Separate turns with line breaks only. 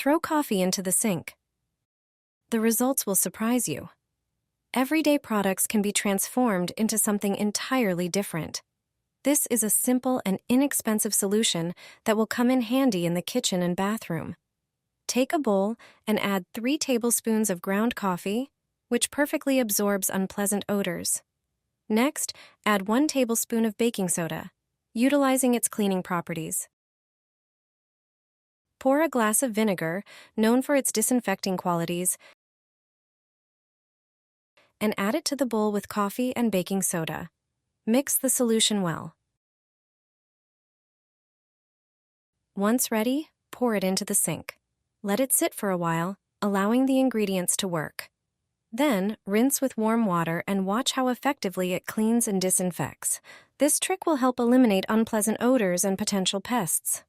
throw coffee into the sink. The results will surprise you. Everyday products can be transformed into something entirely different. This is a simple and inexpensive solution that will come in handy in the kitchen and bathroom. Take a bowl and add 3 tablespoons of ground coffee, which perfectly absorbs unpleasant odors. Next, add 1 tablespoon of baking soda, utilizing its cleaning properties. Pour a glass of vinegar, known for its disinfecting qualities, and add it to the bowl with coffee and baking soda. Mix the solution well. Once ready, pour it into the sink. Let it sit for a while, allowing the ingredients to work. Then, rinse with warm water and watch how effectively it cleans and disinfects. This trick will help eliminate unpleasant odors and potential pests.